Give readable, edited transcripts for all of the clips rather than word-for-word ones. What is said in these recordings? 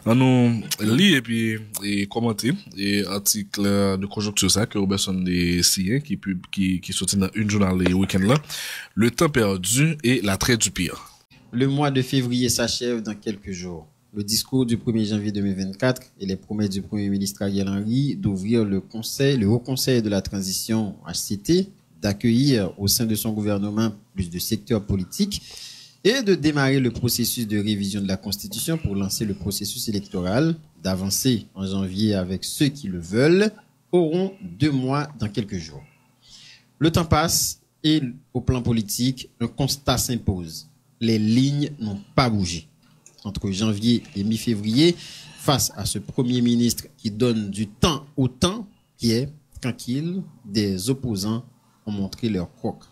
On nous lit et puis commenter et article de conjoncture ça que Robertson des Sien qui sorti dans une journal les week-end là, le temps perdu et la traite du pire. Le mois de février s'achève dans quelques jours. Le discours du 1er janvier 2024 et les promesses du Premier ministre Ariel Henry d'ouvrir le Haut Conseil de la transition HCT, d'accueillir au sein de son gouvernement plus de secteurs politiques et de démarrer le processus de révision de la Constitution pour lancer le processus électoral, d'avancer en janvier avec ceux qui le veulent, auront 2 mois dans quelques jours. Le temps passe et au plan politique, un constat s'impose. Les lignes n'ont pas bougé. Entre janvier et mi-février, face à ce Premier ministre qui donne du temps au temps, qui est tranquille, des opposants ont montré leur croc.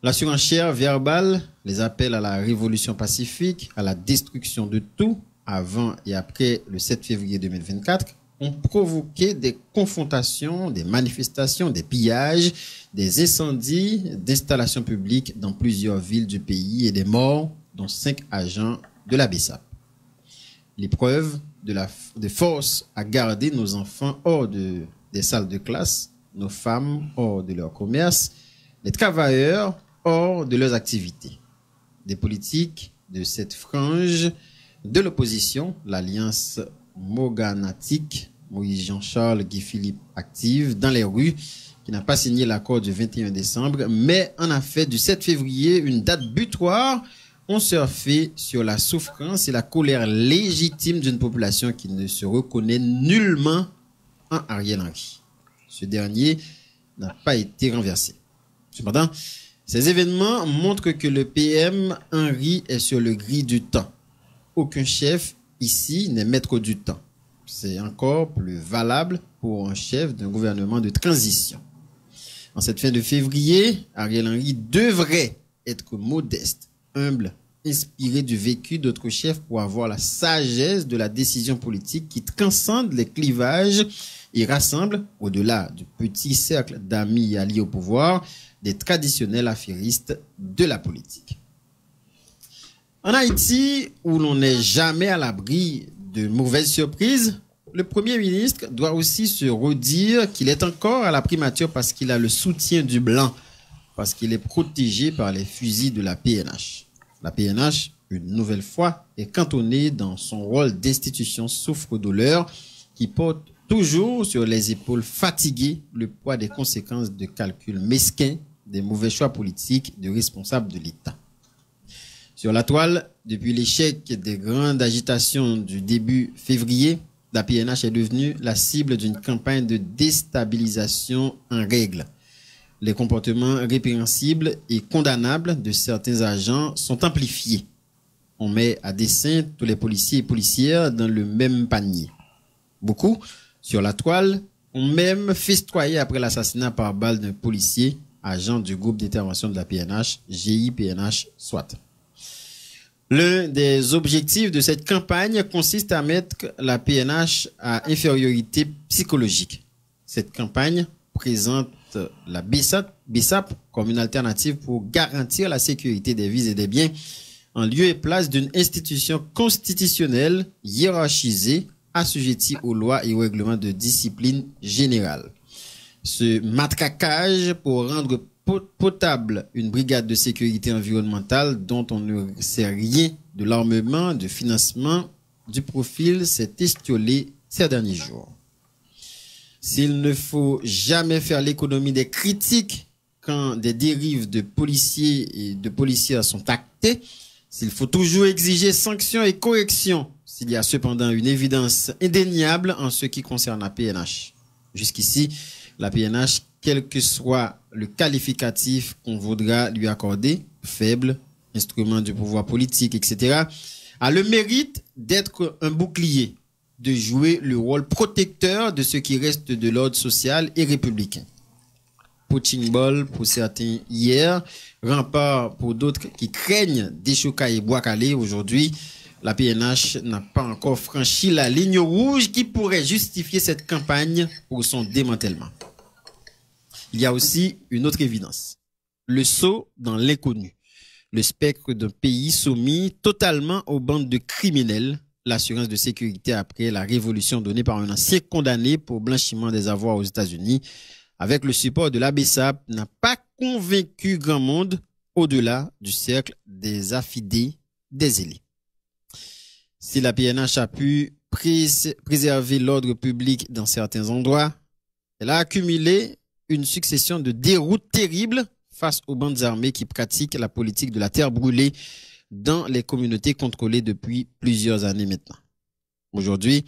La surenchère verbale, les appels à la révolution pacifique, à la destruction de tout, avant et après le 7 février 2024, ont provoqué des confrontations, des manifestations, des pillages, des incendies d'installations publiques dans plusieurs villes du pays et des morts, dont 5 agents de la BESAP. L'épreuve de force à garder nos enfants hors des salles de classe, nos femmes hors de leur commerce, les travailleurs hors de leurs activités. Des politiques de cette frange de l'opposition, l'Alliance morganatique, Moïse Jean-Charles, Guy Philippe active dans les rues, qui n'a pas signé l'accord du 21 décembre, mais en a fait du 7 février une date butoir, ont surfé sur la souffrance et la colère légitime d'une population qui ne se reconnaît nullement en Ariel Henry. Ce dernier n'a pas été renversé. Cependant, ces événements montrent que le PM Henry est sur le gris du temps. Aucun chef ici n'est maître du temps. C'est encore plus valable pour un chef d'un gouvernement de transition. En cette fin de février, Ariel Henry devrait être modeste, humble, inspiré du vécu d'autres chefs pour avoir la sagesse de la décision politique qui transcende les clivages et rassemble, au-delà du petit cercle d'amis alliés au pouvoir, des traditionnels affairistes de la politique. En Haïti, où l'on n'est jamais à l'abri de mauvaises surprises, le Premier ministre doit aussi se redire qu'il est encore à la primature parce qu'il a le soutien du blanc, parce qu'il est protégé par les fusils de la PNH. La PNH, une nouvelle fois, est cantonnée dans son rôle d'institution souffre-douleur qui porte toujours sur les épaules fatiguées le poids des conséquences de calculs mesquins, des mauvais choix politiques de responsables de l'État. Sur la toile, depuis l'échec des grandes agitations du début février, la PNH est devenue la cible d'une campagne de déstabilisation en règle. Les comportements répréhensibles et condamnables de certains agents sont amplifiés. On met à dessein tous les policiers et policières dans le même panier. Beaucoup, sur la toile, ont même festoyé après l'assassinat par balle d'un policier, agent du groupe d'intervention de la PNH, GIPNH SWAT. L'un des objectifs de cette campagne consiste à mettre la PNH à infériorité psychologique. Cette campagne présente la BESAP comme une alternative pour garantir la sécurité des vies et des biens en lieu et place d'une institution constitutionnelle hiérarchisée, assujettie aux lois et aux règlements de discipline générale. Ce matraquage pour rendre potable une brigade de sécurité environnementale dont on ne sait rien de l'armement, du financement, du profil s'est estiolé ces derniers jours. S'il ne faut jamais faire l'économie des critiques quand des dérives de policiers et de policières sont actées, s'il faut toujours exiger sanctions et corrections, s'il y a cependant une évidence indéniable en ce qui concerne la PNH. Jusqu'ici, la PNH, quel que soit le qualificatif qu'on voudra lui accorder, faible, instrument du pouvoir politique, etc., a le mérite d'être un bouclier, de jouer le rôle protecteur de ce qui reste de l'ordre social et républicain. Punching ball pour certains hier, rempart pour d'autres qui craignent Deshoka et Bois-Calais aujourd'hui. La PNH n'a pas encore franchi la ligne rouge qui pourrait justifier cette campagne pour son démantèlement. Il y a aussi une autre évidence. Le saut dans l'inconnu. Le spectre d'un pays soumis totalement aux bandes de criminels l'assurance de sécurité après la révolution donnée par un ancien condamné pour blanchiment des avoirs aux États-Unis, avec le support de l'ABSAP, n'a pas convaincu grand monde au-delà du cercle des affidés des élus. Si la PNH a pu préserver l'ordre public dans certains endroits, elle a accumulé une succession de déroutes terribles face aux bandes armées qui pratiquent la politique de la terre brûlée dans les communautés contrôlées depuis plusieurs années maintenant. Aujourd'hui,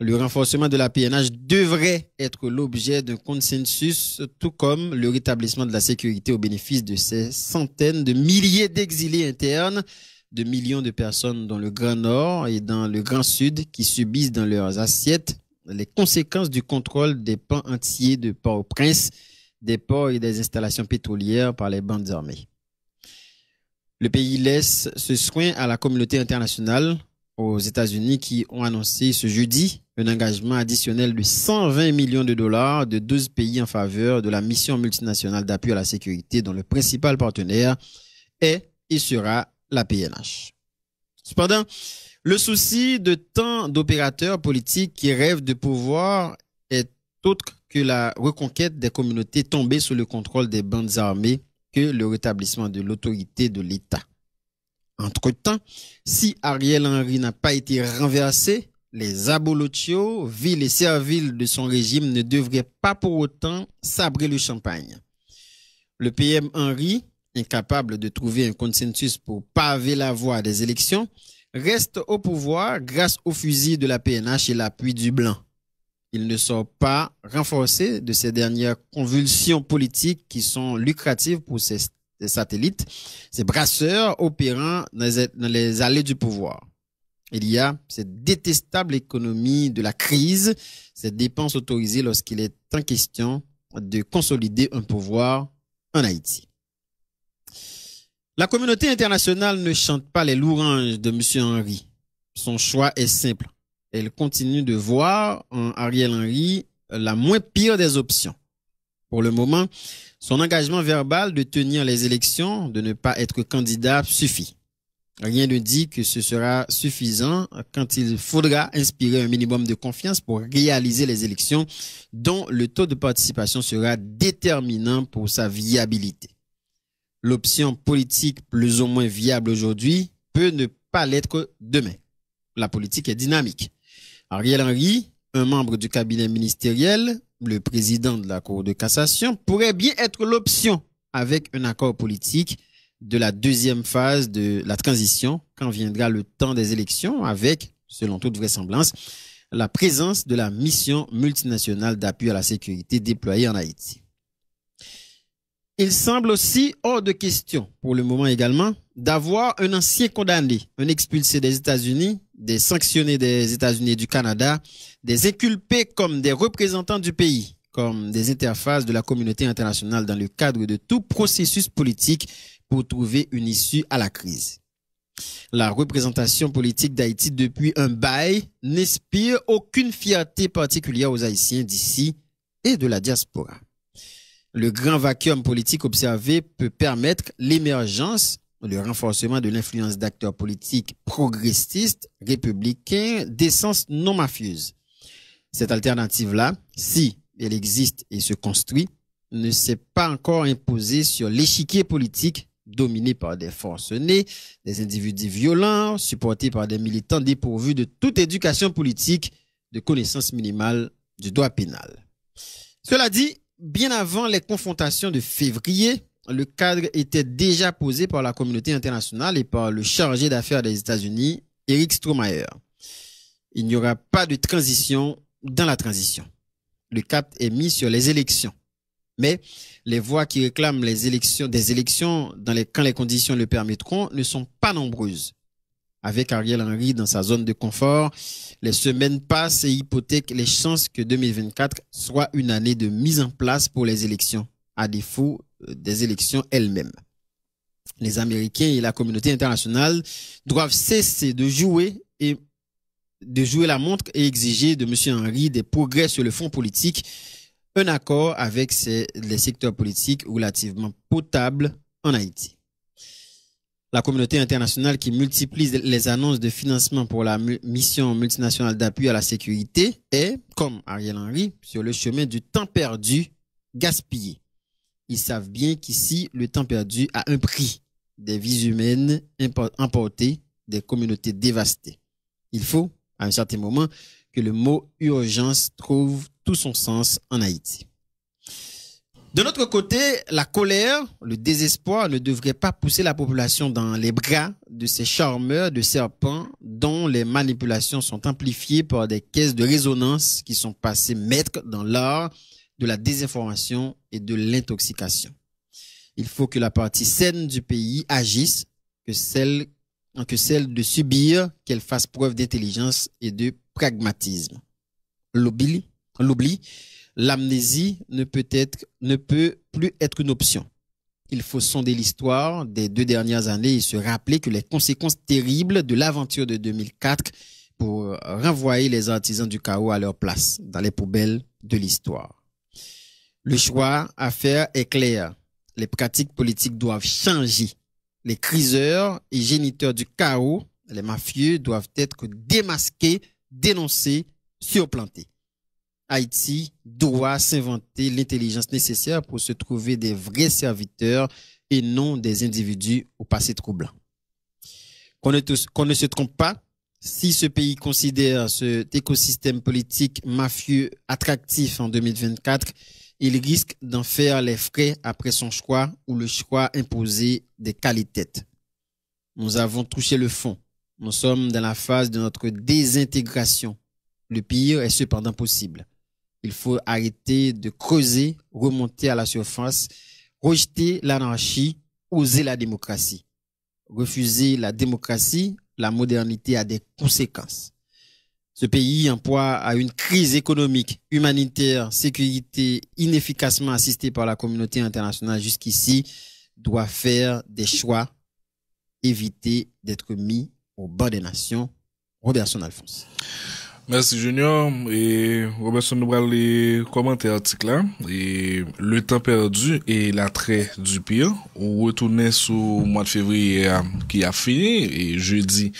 le renforcement de la PNH devrait être l'objet d'un consensus, tout comme le rétablissement de la sécurité au bénéfice de ces centaines de milliers d'exilés internes, de millions de personnes dans le Grand Nord et dans le Grand Sud qui subissent dans leurs assiettes les conséquences du contrôle des pans entiers de Port-au-Prince, des ports et des installations pétrolières par les bandes armées. Le pays laisse ce soin à la communauté internationale, aux États-Unis qui ont annoncé ce jeudi un engagement additionnel de 120 millions de dollars de 12 pays en faveur de la mission multinationale d'appui à la sécurité dont le principal partenaire est et sera la PNH. Cependant, le souci de tant d'opérateurs politiques qui rêvent de pouvoir est autre que la reconquête des communautés tombées sous le contrôle des bandes armées que le rétablissement de l'autorité de l'État. Entre-temps, si Ariel Henry n'a pas été renversé, les Abolotios, villes et serviles de son régime ne devraient pas pour autant sabrer le champagne. Le PM Henry, incapable de trouver un consensus pour paver la voie des élections, reste au pouvoir grâce au fusil de la PNH et l'appui du Blanc. Il ne sort pas renforcé de ces dernières convulsions politiques qui sont lucratives pour ses satellites, ces brasseurs opérant dans les allées du pouvoir. Il y a cette détestable économie de la crise, cette dépense autorisée lorsqu'il est en question de consolider un pouvoir en Haïti. La communauté internationale ne chante pas les louanges de M. Henry. Son choix est simple. Elle continue de voir en Ariel Henry la moins pire des options. Pour le moment, son engagement verbal de tenir les élections, de ne pas être candidat, suffit. Rien ne dit que ce sera suffisant quand il faudra inspirer un minimum de confiance pour réaliser les élections dont le taux de participation sera déterminant pour sa viabilité. L'option politique plus ou moins viable aujourd'hui peut ne pas l'être demain. La politique est dynamique. Ariel Henry, un membre du cabinet ministériel, le président de la Cour de cassation, pourrait bien être l'option avec un accord politique de la deuxième phase de la transition quand viendra le temps des élections avec, selon toute vraisemblance, la présence de la mission multinationale d'appui à la sécurité déployée en Haïti. Il semble aussi hors de question, pour le moment également, d'avoir un ancien condamné, un expulsé des États-Unis, des sanctionnés des États-Unis et du Canada, des inculpés comme des représentants du pays, comme des interfaces de la communauté internationale dans le cadre de tout processus politique pour trouver une issue à la crise. La représentation politique d'Haïti depuis un bail n'inspire aucune fierté particulière aux Haïtiens d'ici et de la diaspora. Le grand vacuum politique observé peut permettre l'émergence, le renforcement de l'influence d'acteurs politiques progressistes, républicains, d'essence non mafieuse. Cette alternative-là, si elle existe et se construit, ne s'est pas encore imposée sur l'échiquier politique dominé par des forcenés, des individus violents, supportés par des militants dépourvus de toute éducation politique, de connaissances minimales du droit pénal. Cela dit, bien avant les confrontations de février, le cadre était déjà posé par la communauté internationale et par le chargé d'affaires des États-Unis, Eric Strohmayer. Il n'y aura pas de transition dans la transition. Le cap est mis sur les élections. Mais les voix qui réclament des élections quand les conditions le permettront ne sont pas nombreuses. Avec Ariel Henry dans sa zone de confort, les semaines passent et hypothèquent les chances que 2024 soit une année de mise en place pour les élections, à défaut des élections elles-mêmes. Les Américains et la communauté internationale doivent cesser de jouer la montre et exiger de M. Henry des progrès sur le front politique, un accord avec les secteurs politiques relativement potables en Haïti. La communauté internationale qui multiplie les annonces de financement pour la mission multinationale d'appui à la sécurité est, comme Ariel Henry, sur le chemin du temps perdu gaspillé. Ils savent bien qu'ici, le temps perdu a un prix. Des vies humaines emportées, des communautés dévastées. Il faut, à un certain moment, que le mot urgence trouve tout son sens en Haïti. De notre côté, la colère, le désespoir ne devrait pas pousser la population dans les bras de ces charmeurs de serpents dont les manipulations sont amplifiées par des caisses de résonance qui sont passées maîtres dans l'art de la désinformation et de l'intoxication. Il faut que la partie saine du pays agisse, que celle de subir, qu'elle fasse preuve d'intelligence et de pragmatisme. L'oubli, l'amnésie ne peut plus être une option. Il faut sonder l'histoire des 2 dernières années et se rappeler que les conséquences terribles de l'aventure de 2004 pour renvoyer les artisans du chaos à leur place dans les poubelles de l'histoire. Le choix à faire est clair. Les pratiques politiques doivent changer. Les criseurs et géniteurs du chaos, les mafieux, doivent être démasqués, dénoncés, surplantés. Haïti doit s'inventer l'intelligence nécessaire pour se trouver des vrais serviteurs et non des individus au passé troublant. Qu'on ne se trompe pas, si ce pays considère cet écosystème politique mafieux attractif en 2024, il risque d'en faire les frais après son choix ou le choix imposé des qualités. Nous avons touché le fond. Nous sommes dans la phase de notre désintégration. Le pire est cependant possible. Il faut arrêter de creuser, remonter à la surface, rejeter l'anarchie, oser la démocratie. Refuser la démocratie, la modernité a des conséquences. Ce pays en proie à une crise économique, humanitaire, sécurité, inefficacement assistée par la communauté internationale jusqu'ici, doit faire des choix, éviter d'être mis au banc des nations. Robertson Alphonse. Merci Junior et Robertson nous va les commenter l'article là et le temps perdu et l'attrait du pire. On retourne sur le mois de février qui a fini et jeudi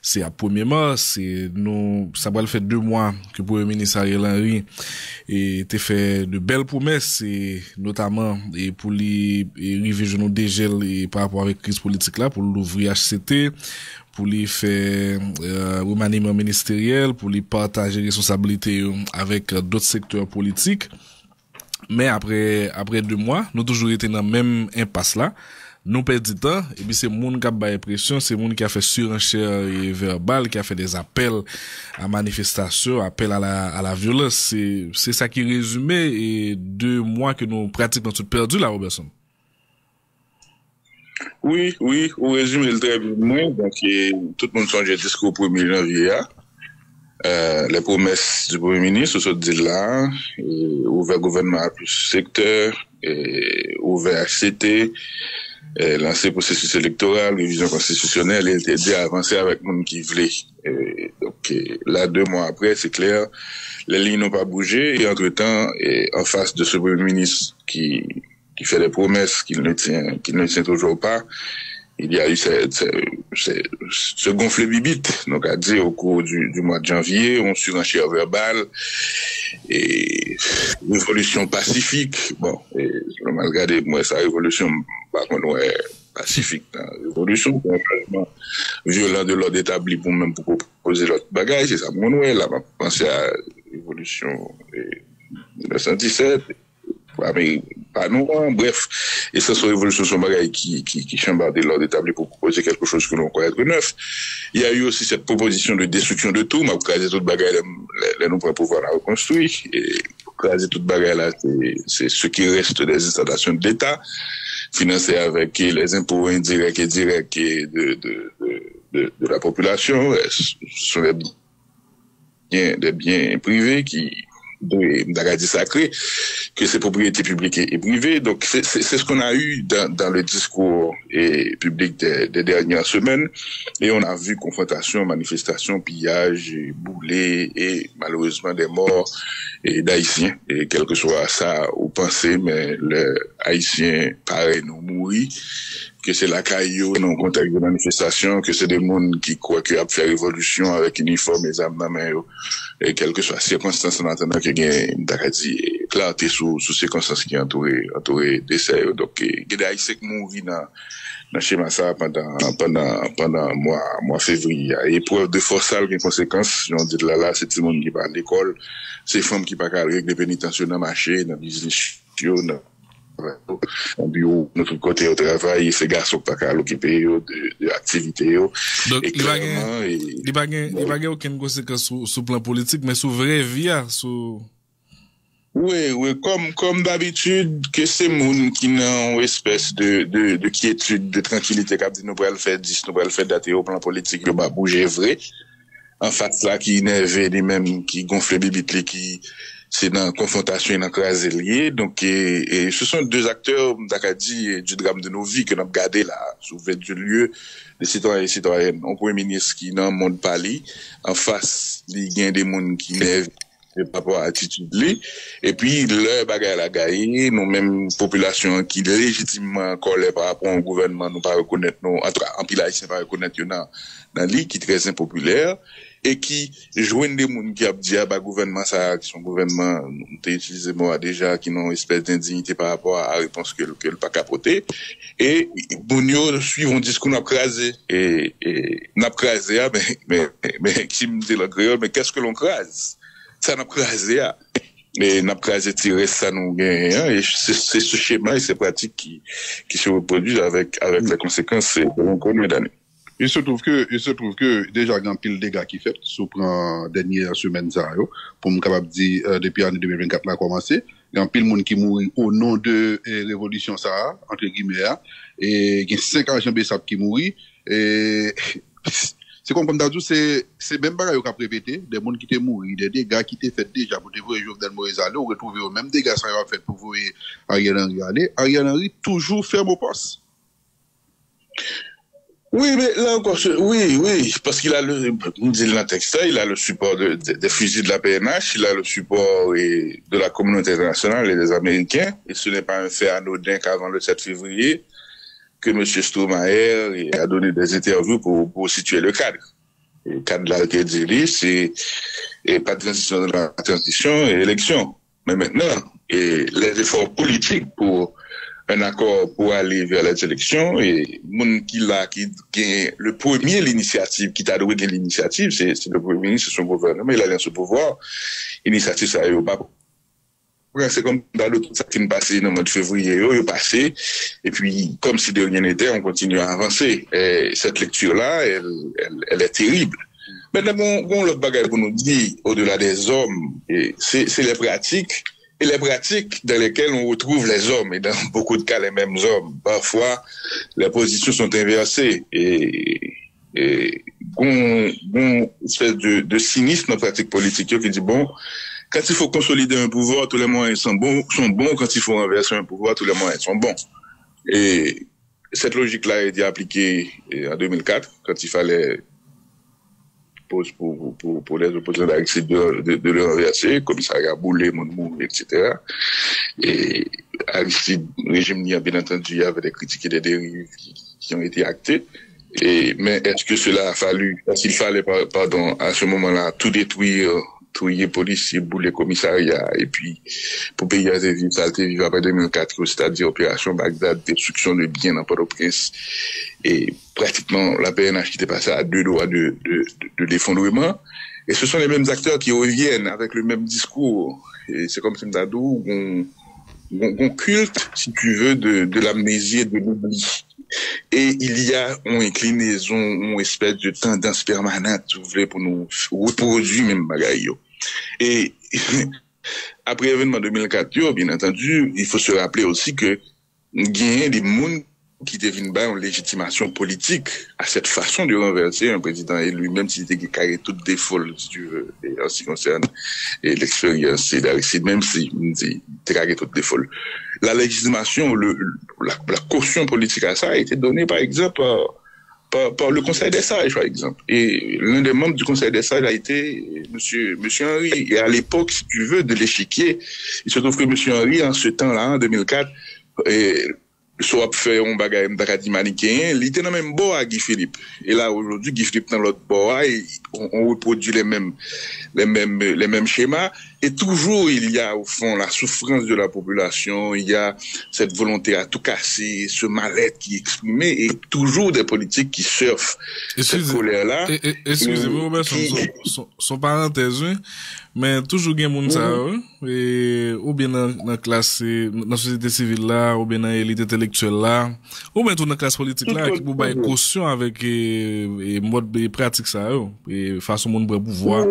c'est à 1er mars et nous ça va le faire 2 mois que le Premier ministre Ariel Henry était fait de belles promesses et notamment et pour les arriver genoux dégel et par rapport avec crise politique là pour l'ouvrir HCT pour les faire remaniement ministériel, pour les partager responsabilités avec d'autres secteurs politiques. Mais après 2 mois, nous toujours été dans même impasse là. Nous perdons du temps et puis c'est monde qui a baillé pression, c'est monde qui a fait surenchère et verbal, qui a fait des appels à manifestation, appels à la violence. C'est ça qui résume et 2 mois que nous pratiquement tout perdu là, Robertson. Oui, on résume le très bien. Donc, tout le monde songe le discours 1er janvier. Les promesses du Premier ministre sont dites là, ouvert gouvernement à plus secteur, ouvert HCT, lancer processus électoral, révision constitutionnelle, et était dit à avancer avec le monde qui voulait. Donc, là, 2 mois après, c'est clair, les lignes n'ont pas bougé, et entre-temps, en face de ce Premier ministre qui fait des promesses qu'il ne tient toujours pas, il y a eu ce gonfle bibite, donc à dire au cours du mois de janvier, on surenchère verbale et révolution pacifique. Bon, et je vais mal regarder, moi, sa révolution, par contre, ouais, pacifique, hein, révolution, un changement violent de l'ordre établi pour proposer l'autre bagage, c'est ça, mon ouais, là, on va penser à révolution 1917, mais pas non, bref. Et ça, c'est une révolution sur bagaille qui chambarde l'ordre établi pour proposer quelque chose que l'on croit être neuf. Il y a eu aussi cette proposition de destruction de tout, mais pour craser toute bagaille, nous pour pouvoir la reconstruire. Et pour craser toute bagaille là, c'est ce qui reste des installations de l'État, financées avec les impôts indirects et directs de la population. Ce sont des biens privés d'agadi sacré, que c'est propriété publique et privée. Donc, c'est ce qu'on a eu dans le discours public des dernières semaines. Et on a vu confrontation, manifestation, pillage, boulets et malheureusement des morts d'Haïtiens. Et quel que soit ça ou pensée, mais haïtiens pareil nous mourir, que c'est la caillou dans le contexte de manifestation, que c'est des gens qui croient qu'ils ont fait révolution avec uniforme et armes dans main, et quelles que soient les circonstances en attendant qu'il y ait clarté sous circonstances qui entourent décès. Donc, il y a des haïtiens qui mourent dans schéma ça pendant mois février. Épreuve de force sale qui conséquences, on dit là, c'est tout le monde qui va à l'école, c'est femmes qui pas avec des pénitentiaires dans le marché, dans le business, en bureau, notre côté au travail, ces garçons qui pas l'occuper de activités. Donc, il va y aucune conséquence sur plan politique, mais sur vraie vie, sur... Oui, comme d'habitude, que c'est moun qui n'ont une espèce de quiétude, de tranquillité, qui dit nous pourrons le faire 10, nous pourrons le faire dater au plan politique, il va bouger vrai. En face là, qui énerve les mêmes, qui gonfle les bibites, qui, c'est dans confrontation et dans crase lié. Donc, et ce sont deux acteurs, d'Acadie, du drame de nos vies que nous avons gardé là, sous du lieu, des citoyens et citoyennes. Un premier ministre qui n'a monde pas li, en face, il y a des gens qui énervent par rapport à l'attitude li. Et puis, leur bagarre la gagne, nous mêmes population qui légitimement en colère par rapport au gouvernement, nous pas reconnaître, nous, en pile haïtien pas reconnaître, dans li, qui est très impopulaire, et qui joignent des gens qui ont dit, bah, gouvernement, ça, qui sont gouvernement, t'as utilisé moi déjà, qui n'ont une espèce d'indignité par rapport à la réponse que le pas capoté. Et, Bounio suivent un discours n'a crasé. Et, n'a crasé, mais, qui me dit le créole, mais qu'est-ce que l'on crase? Ça n'a crasé, mais n'a crasé tiré ça nous gagne, et c'est ce schéma et ces pratiques qui se reproduisent avec les conséquences de combien d'années. Il se trouve que déjà il y a un pile de dégâts qui fait sous la dernière semaine ça pour me capable dire depuis l'année 2024 là commencé, il y a un pile monde qui mourit au nom de révolution ça entre guillemets et il y a 5 agents Bessap qui mourit et c'est comme d'habitude c'est même pareil qu'a répété des gens qui étaient morts, des dégâts qui étaient faits déjà pour voir Jovenel Moïse aller ou retrouver au même dégâts ça a fait pour voir Ariel Henry aller. Ariel Henry toujours ferme au poste. Oui, mais là encore, oui, parce qu'il a on dit dans le texte, il a le support des fusils de la PNH, il a le support de la communauté internationale et des Américains, et ce n'est pas un fait anodin qu'avant le 7 février, que M. Stromae a donné des interviews pour situer le cadre. Le cadre là qui est dit, c'est pas de transition de la transition et élection. Mais maintenant, et les efforts politiques pour un accord pour aller vers les élections et moun qui gagne le premier l'initiative qui t'a donné l'initiative c'est le premier ministre, c'est son gouvernement, il a lancé ce pouvoir, initiative ça est pas c'est comme dans l'autre ça qui passé dans le mois de février il passé et puis comme si de rien n'était on continue à avancer et cette lecture là elle est terrible. Maintenant bon l'autre bagage pour nous dire au-delà des hommes c'est les pratiques. Et les pratiques dans lesquelles on retrouve les hommes, et dans beaucoup de cas les mêmes hommes, parfois les positions sont inversées et bon espèce de cynisme dans la pratique politique qui dit bon, quand il faut consolider un pouvoir, tous les moyens sont bons, quand il faut renverser un pouvoir, tous les moyens sont bons. Et cette logique-là a été appliquée en 2004, quand il fallait pour les opposants d'Aristide de le renverser, commissariat Boulay, Monmou, etc. Et Aristide, régime n'y a bien entendu, il y avait des critiques et des dérives qui ont été actées. Mais est-ce que cela a fallu, est-ce qu'il fallait, pardon, à ce moment-là, tout détruire, touiller policiers, Boulay, commissariat, et puis, pour payer à vivre, ça a été vivre après 2004, c'est-à-dire opération Bagdad, destruction de biens dans Port-au-Prince, et pratiquement la PNH qui était passée à 2 doigts de l'effondrement. Et ce sont les mêmes acteurs qui reviennent avec le même discours. Et c'est comme Simdadou, on culte, si tu veux, de l'amnésie et de l'oubli. Et il y a une inclinaison, une espèce de tendance permanente, si vous voulez, pour nous reproduire même bagaille. Et après l'événement 2004, bien entendu, il faut se rappeler aussi que il y a des gens qui deviennent une légitimation politique à cette façon de renverser un président élu, même s'il était carré toutes des folles, si tu veux, et en ce qui concerne l'expérience d'Aristide, même s'il était carré toutes des folles. La légitimation, la caution politique à ça a été donnée, par exemple, par le Conseil des sages, par exemple. Et l'un des membres du Conseil des sages a été monsieur Henry. Et à l'époque, si tu veux, de l'échiquier, il se trouve que monsieur Henry, en ce temps-là, en 2004, et soit fait un bagage m'dakadi manichéen, il était dans même bord à Guy Philippe. Et là aujourd'hui Guy Philippe dans l'autre bord et on reproduit les mêmes schémas et toujours il y a au fond la souffrance de la population, il y a cette volonté à tout casser, ce mal-être qui est exprimé et toujours des politiques qui surfent cette colère-là. Excusez-moi, son parenthèse, mais toujours gen moun sa et ou bien dans classe dans société civile là ou bien dans élite intellectuelle là ou bien tout dans classe politique là qui pou bay caution avec et mode et pratique ça et façon moun prend pouvoir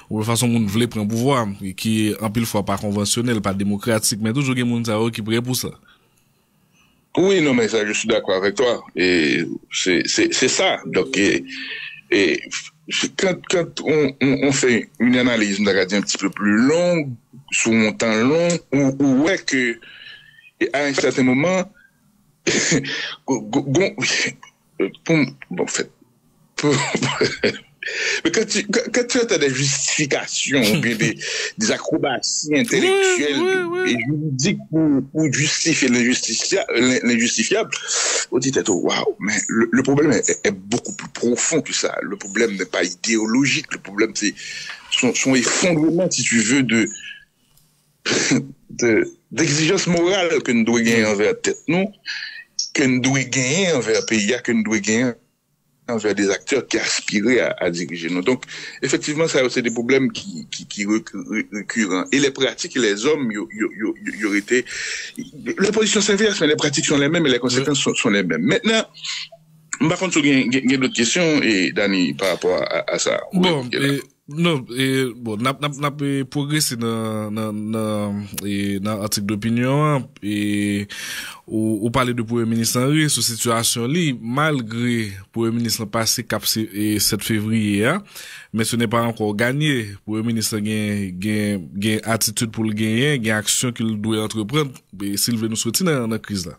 ou façon moun vle prend pouvoir qui en pile fois pas conventionnel pas démocratique mais toujours gen moun sa qui prêt pour ça. Oui, non mais ça je suis d'accord avec toi et c'est ça donc et quand on fait une analyse un petit peu plus longue, sur un temps long, on voit que à un certain moment, bon, fait, mais quand tu as des justifications, ou bien des acrobaties intellectuelles et juridiques pour justifier l'injustifiable, on dit waouh, mais le problème est beaucoup plus profond que ça. Le problème n'est pas idéologique, le problème c'est son effondrement, si tu veux, d'exigence morale que nous devons gagner envers tête nous, que nous devons gagner envers pays, que nous devons gagner envers des acteurs qui aspiraient à diriger nous. Donc, effectivement, ça, c'est des problèmes qui récurrents. Et les pratiques et les hommes, y aurait été, les positions s'inversent, mais les pratiques sont les mêmes et les conséquences sont les mêmes. Maintenant, par contre, il y a d'autres questions, et Dani, par rapport à ça. Bon, non, bon, n'a progressé dans article d'opinion, et, ou parler de Premier ministre Henry, sur situation li, malgré Premier ministre passé cap 7 février, mais ce n'est pas encore gagné. Premier ministre gain attitude pour le gagner, gain action qu'il doit entreprendre, s'il veut nous sortir dans la crise là.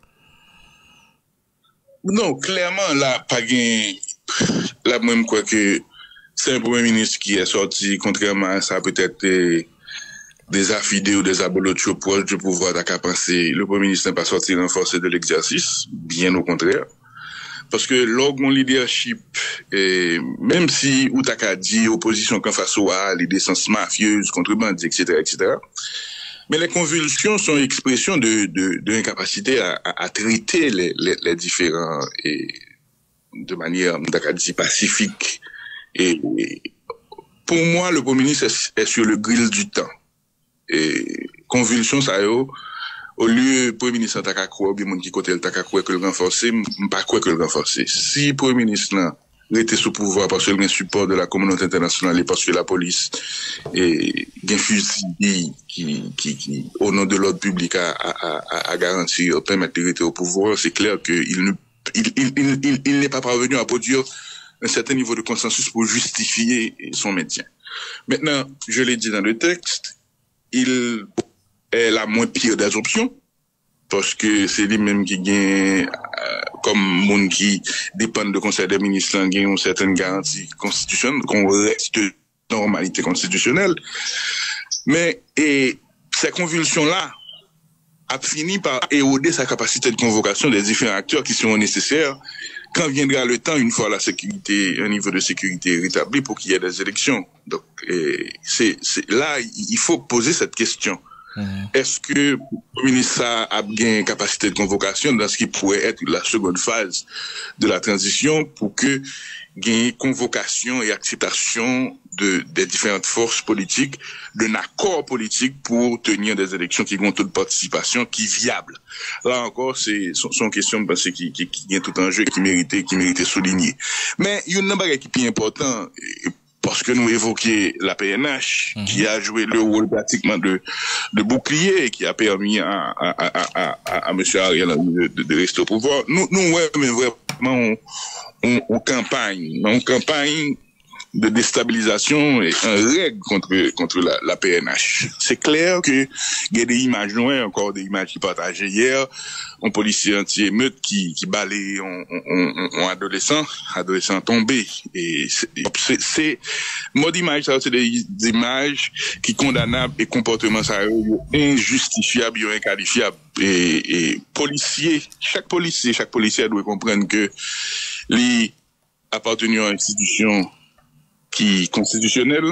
Non, clairement, là, pas gain, là, même quoi que, c'est un premier ministre qui est sorti, contrairement à ça, peut-être des affidés ou des abolotios proches du pouvoir d'à penser. Le premier ministre n'est pas sorti renforcé de l'exercice, bien au contraire. Parce que l'orgon leadership, même si ou t'as dit opposition qu'en face à l'idée sens mafieuse, contrebande, etc., mais les convulsions sont expression de l'incapacité à traiter les différents et de manière, t'as dit, pacifique. Et pour moi, le Premier ministre est sur le grill du temps. Et convulsion, ça y est, au lieu, Premier ministre n'a ou bien, mon qui côté, n'a que le renforcer, pas quoi que le renforcer. Si Premier ministre, là, était sous pouvoir parce qu'il y a un support de la communauté internationale et parce que la police et un fusil qui, au nom de l'ordre public, a garanti, permettre de rester au pouvoir, c'est clair qu'il n'est pas parvenu à produire un certain niveau de consensus pour justifier son maintien. Maintenant, je l'ai dit dans le texte, il est la moins pire des options, parce que c'est lui-même qui gagne, comme monde qui dépend de conseil des ministres, gagne une certaine garantie constitutionnelle, qu'on reste de normalité constitutionnelle. Mais, et ces convulsions-là a fini par éroder sa capacité de convocation des différents acteurs qui seront nécessaires quand viendra le temps, une fois la sécurité, un niveau de sécurité rétabli pour qu'il y ait des élections. Donc, là, il faut poser cette question. Est-ce que le ministre a bien capacité de convocation dans ce qui pourrait être la seconde phase de la transition pour que gagne convocation et acceptation des différentes forces politiques, d'un accord politique pour tenir des élections qui ont toute participation, qui viable. Là encore, c'est son question parce qui est tout en jeu, qui méritait souligner. Mais il y a un bagage qui est important, parce que nous évoquions la PNH, qui a joué le rôle pratiquement de bouclier et qui a permis à M. Ariel de rester au pouvoir. Nous, ouais, mais vraiment, on campagne de déstabilisation et un règle contre la PNH. C'est clair que il y a des images noires, encore des images qui partagées hier, un policier anti-émeute qui balaye un adolescent tombé. Et c'est mode image, ça, c'est des images qui condamnables et comportements ça injustifiables, inqualifiables. Et chaque policier doit comprendre que les appartenus à une institution qui constitutionnelle,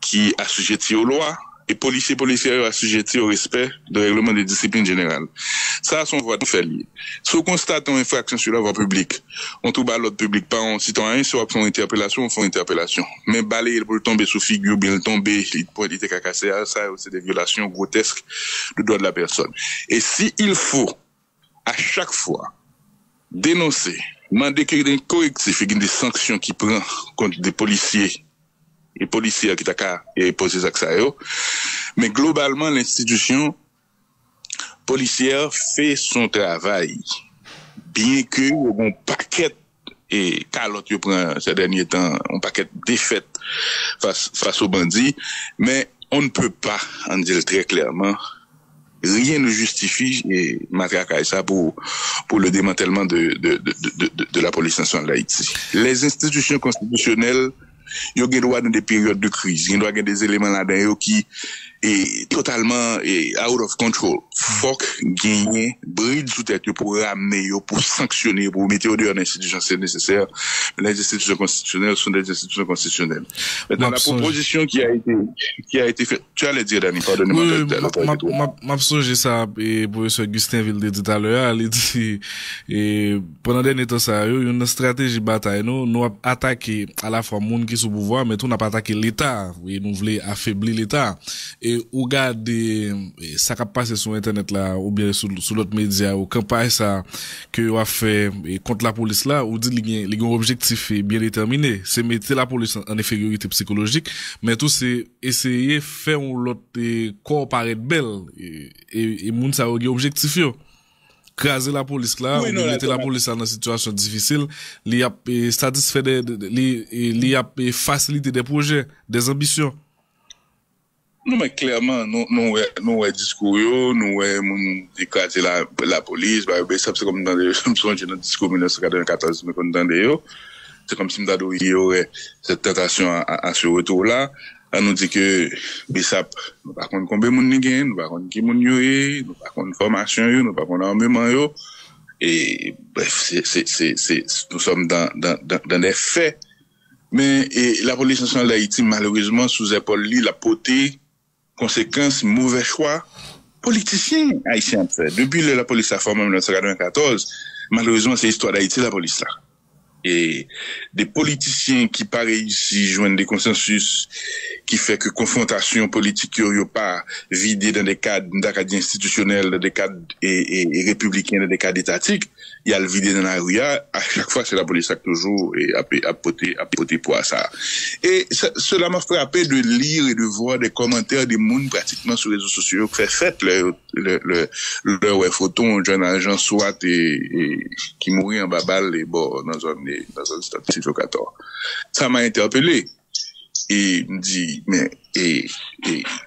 qui assujettit aux lois, et policiers assujettis au respect de règlement de discipline générale. Ça, son voie de faire lié. Si on constate une infraction sur la voie publique, on trouve à l'ordre public par un citoyen, soit on fait interpellation. Mais balayer pour tomber sous figure, bien tomber, pour être cacassé, ça, c'est des violations grotesques du droit de la personne. Et si il faut, à chaque fois, dénoncer, demander qu'il y ait des correctifs et des sanctions qui prennent contre des policiers et policiers qui t'a posé ça. Mais globalement, l'institution policière fait son travail. Bien que on paquet et calotte yo prend ces derniers temps, on paquet défaite face aux bandits, mais on ne peut pas en dire très clairement. Rien ne justifie et matraquer ça pour le démantèlement de la police nationale d'Haïti. Les institutions constitutionnelles, ils ont droit dans des périodes de crise. Ils ont des éléments là-dedans qui est totalement out of control. Faut gagner, bride sous tête pour ramener, pour sanctionner, pour mettre au dehors d'institutions, c'est nécessaire. Les institutions constitutionnelles sont des institutions constitutionnelles. Dans la proposition qui a été faite, tu allais dire, Dani, pardonnez-moi. M'a songé ça, et professeur Gustin Ville dit tout à l'heure, il dit, et pendant dernier temps ça, une stratégie bataille, nous attaquer à la fois monde qui sous pouvoir, mais tout n'a pas attaqué l'État, et nous voulons affaiblir l'État. Et ou garder ça qui passe sur internet là ou bien sur l'autre média ou campagne ça que on a fait contre la police là ou dit il y a un objectif bien déterminé, c'est mettre la police en infériorité psychologique, mais tout c'est essayer faire l'autre corps paraître belle et moun ça a un objectif yo craser la police là ou bien mettre la police dans une situation difficile, il y a satisfait il y a faciliter des projets, des ambitions. Non, mais clairement, nous, discours, nous, écraser la police, ça, c'est comme dans le discours 1994, mais qu'on entendait, c'est comme si nous il y aurait cette tentation à ce retour-là. On nous dit que, BESAP, nous pas contre combien de monde gagne, nous pas contre qui monde yoé, nous pas contre formation yo, nous pas contre armement yo. Et, bref, nous sommes dans des faits. Mais, la police nationale d'Haïti, malheureusement, sous épaule la potée, conséquence, mauvais choix, politiciens haïtiens fait. Depuis la police a formé en 1994, malheureusement, c'est l'histoire d'Haïti, la police là. Et des politiciens qui pas réussi joindre des consensus qui fait que confrontation politique yo pas vidé dans des cadres institutionnels, dans des cadres et républicains, dans des cadres étatiques, il y a le vidé dans la rue, à chaque fois c'est la police qui toujours et à poter pour ça. Et cela m'a frappé de lire et de voir des commentaires des monde pratiquement sur les réseaux sociaux qui fait leur photo un jeune agent SWAT et qui mourit en babal et bon dans un stade 14. Ça m'a interpellé. Et me dit, mais,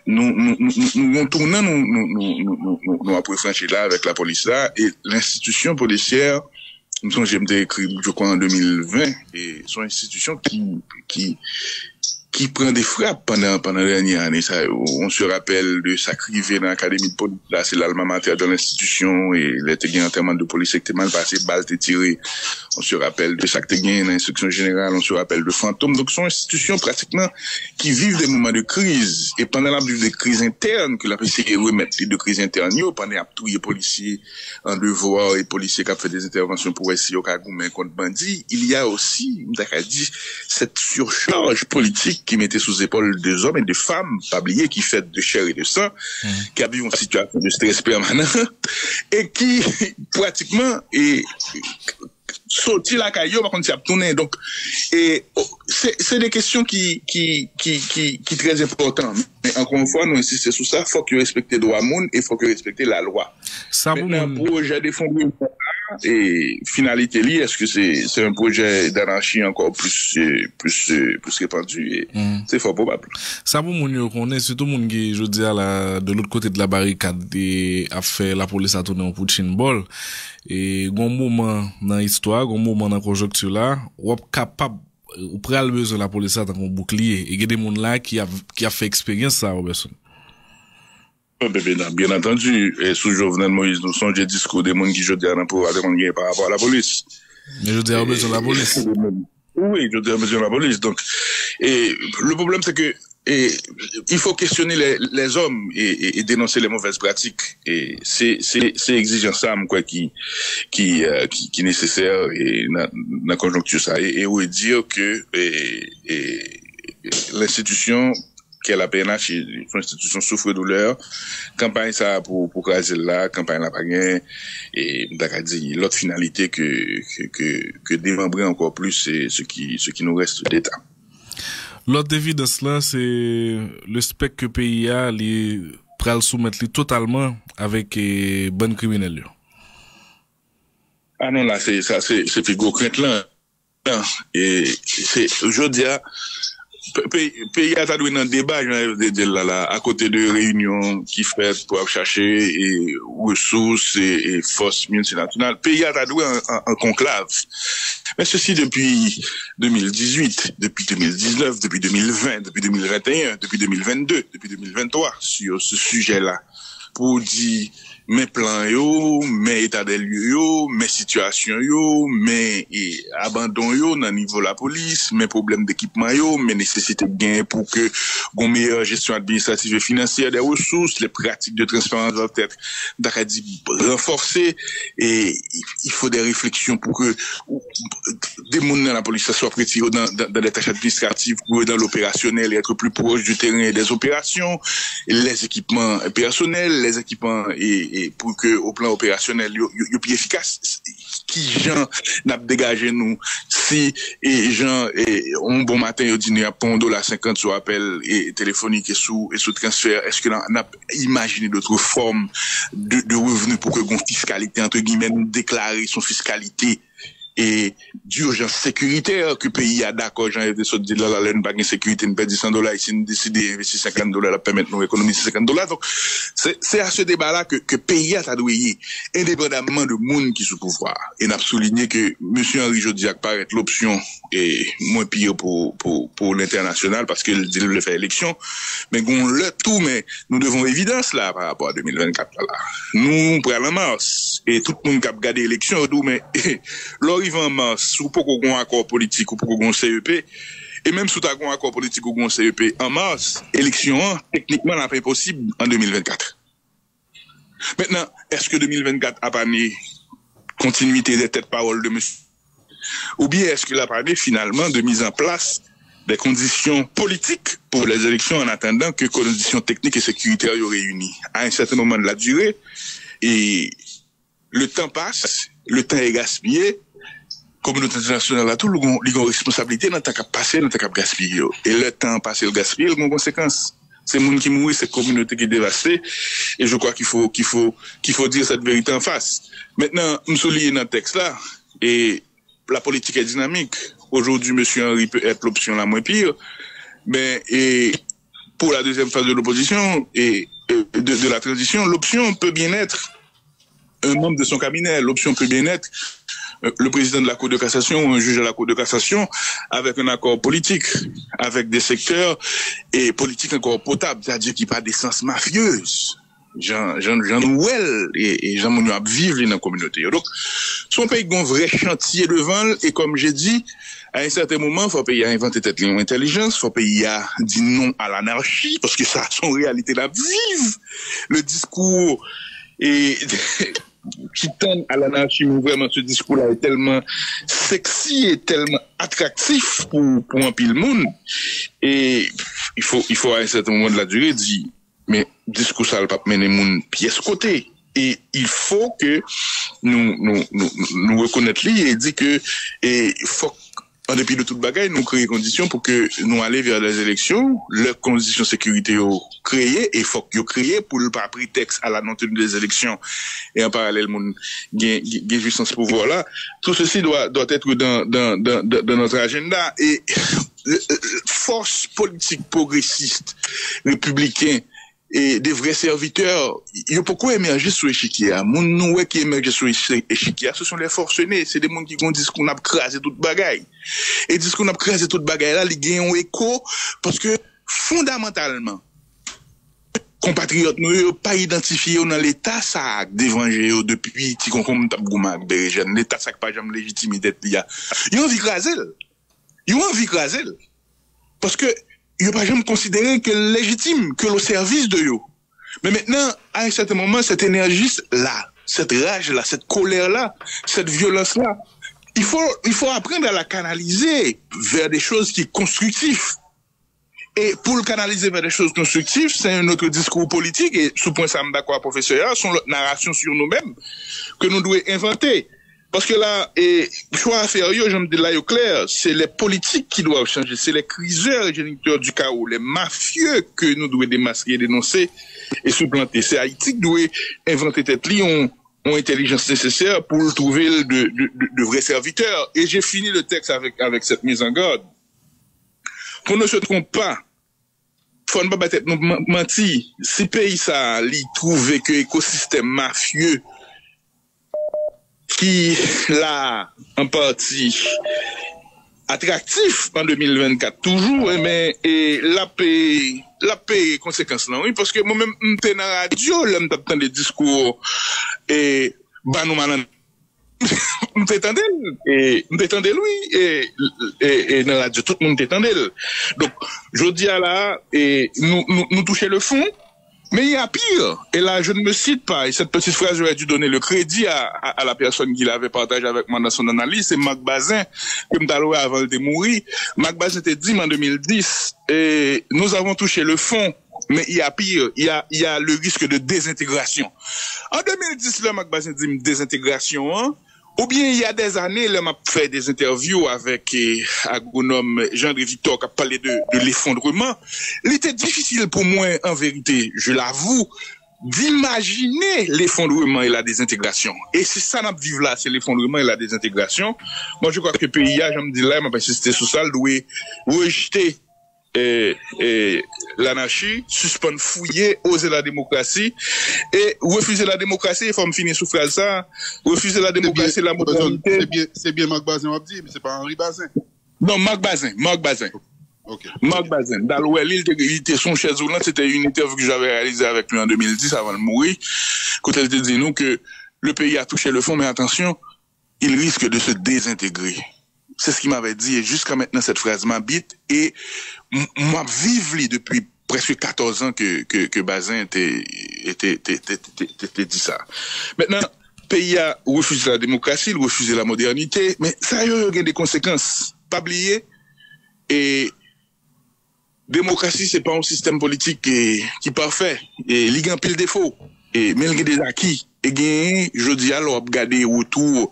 nous tournons, nous après franchir là avec la police là, et l'institution policière, j'ai écrit, je crois, en 2020, et son institution qui prend des frappes pendant la dernière année. Ça, on se rappelle de sacrifier dans l'académie de police, là, c'est l'alma mater de l'institution, et les enterrement de police qui était mal passé, balle était tirée. On se rappelle de ça que dans l'instruction générale, on se rappelle de fantômes. Donc, ce sont institutions pratiquement qui vivent des moments de crise. Et pendant la vie de crise interne, que la police remettre de crise interne, pendant la tous les policiers en devoir et policiers qui ont fait des interventions pour essayer au Kagoumen contre bandits, il y a aussi, dit, cette surcharge politique qui mettait sous épaules des hommes et des femmes, pas oublier, qui fait de chair et de sang, qui a vécu une situation de stress permanent, et qui, pratiquement, est sorti la caillou, par contre, c'est à tourner. Donc, et, c'est des questions qui très importantes. Mais encore une fois, nous insistons sur ça, faut que respecter le droit monde et faut que respecter la loi. Ça, maintenant, projet défendu, et finalité li, est-ce que c'est un projet d'anarchie encore plus répandu et c'est fort probable. Ça pour moun yo connaît surtout moun qui je dis de l'autre côté de la barricade et a fait la police a tourné en poutine ball et gon moment dans l'histoire, gon moment dans conjoncture là, ou capable ou pral besoin la police a tant qu'on bouclier et il y a des moun là qui a fait expérience ça Robertson. Bien entendu, et sous Jovenel Moïse, nous sommes des discours des gens qui je dis à pouvoir par rapport à la police. Mais je dis à besoin de la police. Oui, je dis à besoin de la police. Donc, et le problème c'est que il faut questionner les hommes et dénoncer les mauvaises pratiques. Et c'est exigeant ça, quoi, qui est nécessaire et dans la conjoncture ça. Et oui, dire que l'institution qu'est la PNH, l'institution souffre-douleur, campagne ça pour craser là, campagne la pas gain, et d'accord dit l'autre finalité que démembrer encore plus c'est ce qui nous reste d'État. L'autre évidence là c'est le spectre que pays a les pral soumettre totalement avec bonne criminelle. Ah non là c'est figo crainte là. Et c'est aujourd'hui pays a t'a donné un débat là à côté de réunions qui fait pour chercher et ressources et forces multinationales. Pays a t'a donné un conclave. Mais ceci depuis 2018, depuis 2019, depuis 2020, depuis 2021, depuis 2022, depuis 2023 sur ce sujet-là pour dire mes plans yo, mes états des lieux yo, mes situations yo, mes abandon yo dans niveau la police, mes problèmes d'équipement yo, mes nécessités de gain pour que gon meilleure gestion administrative et financière des ressources, les pratiques de transparence doivent être renforcées et il faut des réflexions pour que des monde dans la police soient retirés dans les tâches administratives pour dans l'opérationnel et être plus proche du terrain et des opérations, les équipements personnels, les équipements et pour que au plan opérationnel yo plus efficace qui gens n'a dégagé nous si et gens un bon matin au dîner à $50 sur appel et téléphonique et sous transfert est-ce que n'a imaginé d'autres formes de revenus pour que gon fiscalité entre guillemets nous déclarer son fiscalité et d'urgence sécuritaire que pays a d'accord j'en ai de sorte de la laine pas de sécurité ne perd $100 ici nous décider investir $50 la permettre nous économiser $50 donc c'est à ce débat là que pays a doué indépendamment de monde qui sous pouvoir et n'a souligné que monsieur Henri Jodiac paraît l'option et moins pire pour l'international parce qu'il dit le faire élection mais gon le tout mais nous devons évidence là par rapport à 2024 là nous pour en mars et tout le monde qui a regardé l'élection tout mais en mars, ou pour qu'on accord politique, ou pour qu'on CEP, et même sous un accord politique ou qu'on CEP en mars, élection, techniquement, n'a pas possible en 2024. Maintenant, est-ce que 2024 a pas mis continuité des têtes-paroles de monsieur? Ou bien est-ce qu'il a pas mis finalement de mise en place des conditions politiques pour les élections en attendant que conditions techniques et sécuritaires soient réunies à un certain moment de la durée, et le temps passe, le temps est gaspillé, communauté internationale a tout le monde responsabilité dans ta cap passer dans ta cap gaspiller et le temps passé le gaspiller il a conséquences c'est monde qui mourit c'est communauté qui est dévastée et je crois qu'il faut dire cette vérité en face maintenant nous soulignons dans le texte là et la politique est dynamique aujourd'hui monsieur Henri peut être l'option la moins pire mais et pour la deuxième phase de l'opposition et de la transition l'option peut bien être un membre de son cabinet l'option peut bien être le président de la Cour de cassation ou un juge à la Cour de cassation avec un accord politique, avec des secteurs et politiques encore potables, c'est-à-dire qui pas d'essence mafieuse. Jean Nouvel et Jean Mounio vivent dans la communauté. Donc, son pays a un vrai chantier devant et comme j'ai dit, à un certain moment, faut payer à inventer cette intelligence, faut payer à dire non à l'anarchie parce que ça, son réalité la vive. Le discours et qui tend à l'anarchie, mais vraiment ce discours-là est tellement sexy et tellement attractif pour un pile monde. Et il faut à un certain moment de la durée dire, mais discours ça va pas mener monde pièce côté. Et il faut que nous reconnaître lui et dire que il faut en dépit de toute bagaille, nous créons les conditions pour que nous allions vers les élections, les conditions de sécurité créées, et il faut que créées pour ne pas prétexte à la non-tenue des élections, et en parallèle, gain jouissance pouvoir là. Tout ceci doit être dans notre agenda, et force politique progressiste, républicain, et des vrais serviteurs, il y a pourquoi émerger sur l'échiquier. Moun nou qui émerge sur l'échiquier, ce sont les forcenés, c'est des gens qui disent qu'on a crasé toute bagaille. Et disent qu'on a crasé toute bagaille là, ils gagnent un écho, parce que fondamentalement, compatriotes nous pas identifiés dans l'état ça d'évangile depuis ti comme tabgouma bergen, l'état ça pas jamais légitimité d'être là. Ils ont envie craser. Ils ont envie craser. Parce que il n'y a pas jamais considéré que légitime, que le service de yo. Mais maintenant, à un certain moment, cette énergie-là, cette rage-là, cette colère-là, cette violence-là, il faut apprendre à la canaliser vers des choses qui sont constructives. Et pour le canaliser vers des choses constructives, c'est un autre discours politique, et sous point ça me d'accord, professeur, sont notre narration sur nous-mêmes, que nous devons inventer. Parce que là, choix à faire, je me dis là, clair, c'est les politiques qui doivent changer, c'est les criseurs et géniteurs du chaos, les mafieux que nous devons démasquer, dénoncer et supplanter. C'est Haïti qui doit inventer tête li, ont intelligence nécessaire pour trouver de vrais serviteurs. Et j'ai fini le texte avec cette mise en garde. Qu'on ne se trompe pas, faut ne pas nous mentir. Si pays ça, li trouve que écosystème mafieux, qui là en partie attractif en 2024 toujours, mais et la paix conséquence là, oui, parce que moi-même m'étais dans la radio, là m'entend des discours et nous manan m'entendait lui et dans la radio tout le monde t'entendait. Donc je dis à là et nous toucher le fond. Mais il y a pire, et là je ne me cite pas, et cette petite phrase j'aurais dû donner le crédit à la personne qui l'avait partagé avec moi dans son analyse, c'est Marc Bazin, que m'talou avant de mourir. Marc Bazin t'a dit en 2010, et nous avons touché le fond, mais il y a pire, il y a le risque de désintégration. En 2010, là, Marc Bazin dit désintégration, hein? Ou bien, il y a des années, là, m'a fait des interviews avec agronome Jean-André Victor qui a parlé de l'effondrement. Il était difficile pour moi, en vérité, je l'avoue, d'imaginer l'effondrement et la désintégration. Et c'est ça qu'on vit là, c'est l'effondrement et la désintégration. Moi, je crois que le pays, je me dis là, m'a insisté sur ça, doit rejeter l'anarchie, suspendre, fouiller, oser la démocratie, et refuser la démocratie, il faut me finir sous phrase ça, refuser la démocratie, la modernité. C'est bien Marc Bazin, on dit, mais c'est pas Henri Bazin. Non, Marc Bazin. Okay. Marc Bazin. Dans l'ouest, il était son chaise roulante, c'était une interview que j'avais réalisée avec lui en 2010 avant de mourir, quand elle te dit nous que le pays a touché le fond, mais attention, il risque de se désintégrer. C'est ce qu'il m'avait dit, et jusqu'à maintenant, cette phrase m'habite, et moi, vive depuis presque 14 ans que Bazin était dit ça. Maintenant, le pays a refusé la démocratie, il a refusé la modernité, mais ça a eu des conséquences. Pas oublier, et démocratie, c'est pas un système politique qui est parfait, et il y a un pile défaut, et mais il y a des acquis. Et je dis alors, regarder autour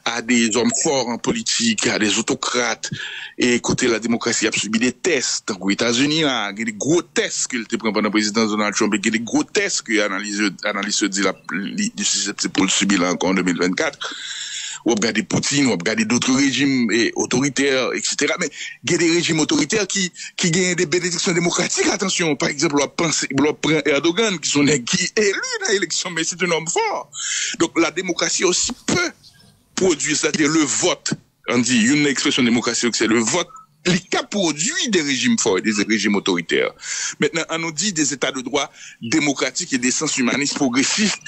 à des hommes forts en politique, à des autocrates, et écoutez, la démocratie a subi des tests. Aux États-Unis, il y a des gros tests qu'il était pris pendant le président Donald Trump, et il y a des gros tests que l'analyse dit c'est pour le subir là encore en 2024. Ou regarder Poutine, ou regarder d'autres régimes autoritaires, etc. Mais il y a des régimes autoritaires qui gagnent des bénédictions démocratiques. Attention, par exemple, on prend Erdogan, qui est élu dans l'élection, mais c'est un homme fort. Donc la démocratie aussi peut produire, c'est-à-dire le vote. On dit une expression de démocratie, c'est le vote. Les cas produit des régimes forts et des régimes autoritaires. Maintenant, on nous dit des états de droit démocratiques et des sens humanistes progressistes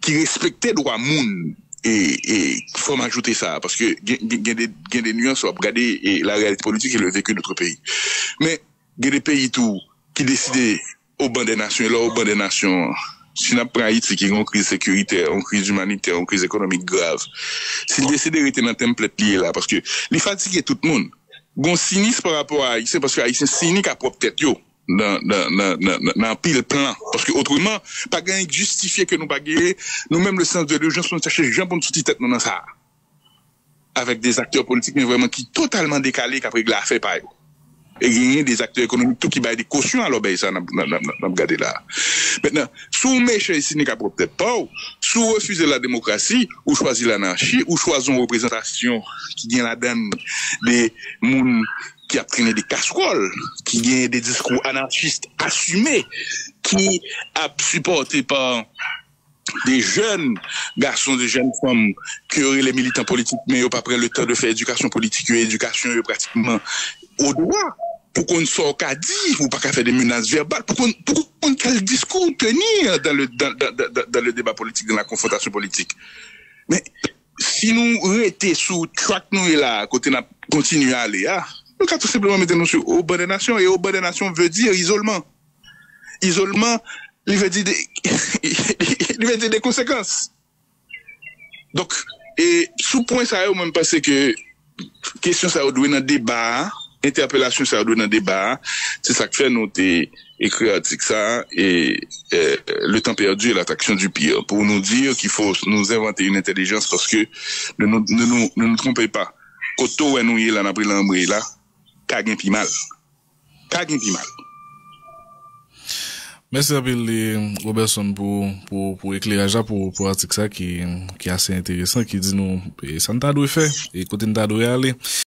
qui respectaient droit moun. Et il faut m'ajouter ça, parce que il y a des nuances à regarder la réalité politique et le vécu de notre pays. Mais il y a des pays tout qui décident au banc des nations, et là au banc des nations, si on prend Haïti qui a une crise sécuritaire, une crise humanitaire, une crise économique grave, s'ils décident de rester dans le template lié là, parce que les fatigués tout le monde, bon cynisme par rapport à Haïti, parce que Haïti c'est cynique à propre tête yo. Dans pile plan, parce que autrement pas gain justifier que nous pas guérir nous même le sens de l'urgence nous chercher gens pour nous sortir tête dans ça. avec des acteurs politiques, mais vraiment qui totalement décalés, qui après la fait pas. Et il y a des acteurs économiques tout qui baillent des cautions à l'obéi, ça, n'a regardé là. Maintenant, sous méchant ici, n'est peut-être pas, sous refuser la démocratie, ou choisir l'anarchie, ou choisir une représentation qui vient la donne des moun qui a traîné des casseroles, qui vient des discours anarchistes assumés, qui a supporté par des jeunes garçons, des jeunes femmes qui auraient les militants politiques, mais ils n'ont pas pris le temps de faire éducation politique, éducation pratiquement au droit. Pour qu'on soit qu'à dire, ou pas qu'à faire des menaces verbales, pour qu'on quel discours tenir dans le débat politique, dans la confrontation politique. Mais si nous restons sous track nous et là, côté n'a continuer à aller, nous avons tout simplement mettre nous sur au bas des nations, et au bas des nations veut dire isolement. Isolement, il veut dire des conséquences. Donc, et sous point ça, on même pensé que question ça doit dans débat, interpellation ça doit dans débat, c'est ça que fait nous écrit article ça et le temps perdu et l'attraction du pire pour nous dire qu'il faut nous inventer une intelligence parce que ne nous trompez pas. Koto où nous y là n'a pris l'ambré là, kagin pi mal. Kagin pi mal. Merci à Robertson pour éclairage pour article ça qui est assez intéressant qui dit nous ça ne t'a doit faire et côté ne t'a doit aller